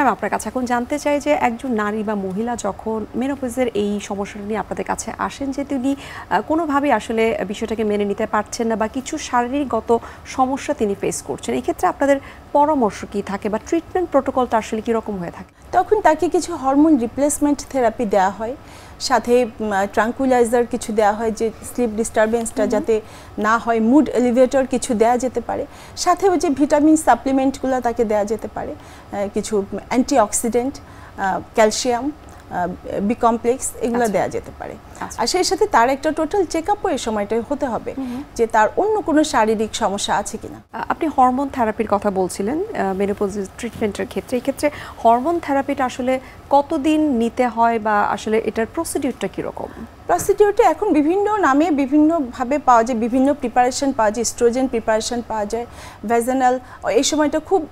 Ma'am আপনার কাছে এখন জানতে চাই যে একজন নারী বা মহিলা যখন মেনোপজের এই সমস্যাটা নিয়ে আপনাদের কাছে আসেন যে তিনি কোনোভাবেই আসলে বিষয়টাকে মেনে নিতে পারছেন না বা কিছু শারীরিকগত সমস্যা তিনি ফেস করছেন, এই ক্ষেত্রে আপনাদের পরামর্শ কি থাকে বা ট্রিটমেন্ট প্রোটোকলটা আসলে কীরকম হয়ে থাকে? তখন তাকে কিছু হরমোন রিপ্লেসমেন্ট থেরাপি দেওয়া হয়, সাথে ট্রাঙ্কুলাইজার কিছু দেওয়া হয় যে স্লিপ ডিস্টারবেন্সটা যাতে না হয়, মুড এলিভেটর কিছু দেওয়া যেতে পারে, সাথে ওই যে ভিটামিন সাপ্লিমেন্টগুলো তাকে দেওয়া যেতে পারে, কিছু অ্যান্টিঅক্সিডেন্ট, ক্যালসিয়াম, বি কমপ্লেক্স এগুলো দেওয়া যেতে পারে। আর সেই সাথে তার একটা টোটাল চেক আপও এই সময়টায় হতে হবে যে তার অন্য কোনো শারীরিক সমস্যা আছে কিনা। আপনি হরমোন থেরাপির কথা বলছিলেন মেনোপজ ট্রিটমেন্টের ক্ষেত্রে, এই ক্ষেত্রে হরমোন থেরাপিটা আসলে কতদিন নিতে হয় বা আসলে এটার প্রসিডিউরটা কীরকম? প্রসিডিউরটা এখন বিভিন্ন নামে বিভিন্নভাবে পাওয়া যায়, বিভিন্ন প্রিপারেশন পাওয়া যায়, স্ট্রোজেন প্রিপারেশন পাওয়া যায়, ভ্যাজানাল। এই সময়টা খুব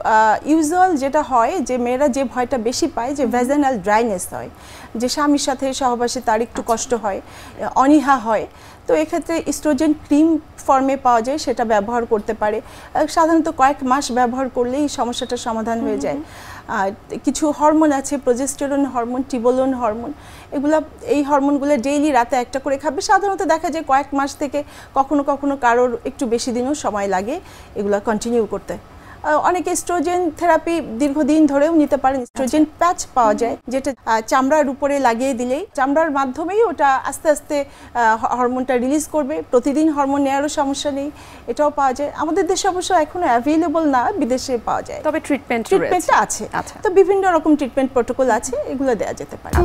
ইউজুয়াল যেটা হয় যে মেয়েরা যে ভয়টা বেশি পায় যে ভ্যাজানাল ড্রাইনেস হয়, যে স্বামীর সাথে সহবাসে তার একটু কষ্ট হয়, অনীহা হয়, তো এক্ষেত্রে স্ট্রোজেন ক্রিম ফর্মে পাওয়া যায়, সেটা ব্যবহার করতে পারে। সাধারণত কয়েক মাস ব্যবহার করলেই সমস্যাটার সমাধান হয়ে যায়। আর কিছু হরমোন আছে, প্রোজেস্টেরন হরমোন, টিবোলোন হরমোন, এই হরমোনগুলো ডেইলি রাতে একটা করে খাবে। সাধারণত দেখা যায় কয়েক মাস থেকে কখনো কখনো কারোর একটু বেশি দিনও সময় লাগে এগুলো কন্টিনিউ করতে। অনেকে স্ট্রোজেন থেরাপি দীর্ঘদিন ধরেও নিতে পারেন। স্ট্রোজেন প্যাচ পাওয়া যায় যেটা চামড়ার উপরে লাগিয়ে দিলেই চামড়ার মাধ্যমেই ওটা আস্তে আস্তে হরমোনটা রিলিজ করবে। প্রতিদিন হরমোন নেওয়ারও সমস্যা নেই, এটাও পাওয়া যায়। আমাদের দেশে অবশ্য এখনো অ্যাভেলেবল না, বিদেশে পাওয়া যায়, তবে ট্রিটমেন্টটা আছে। তো বিভিন্ন রকম ট্রিটমেন্ট প্রোটোকল আছে, এগুলো দেওয়া যেতে পারে।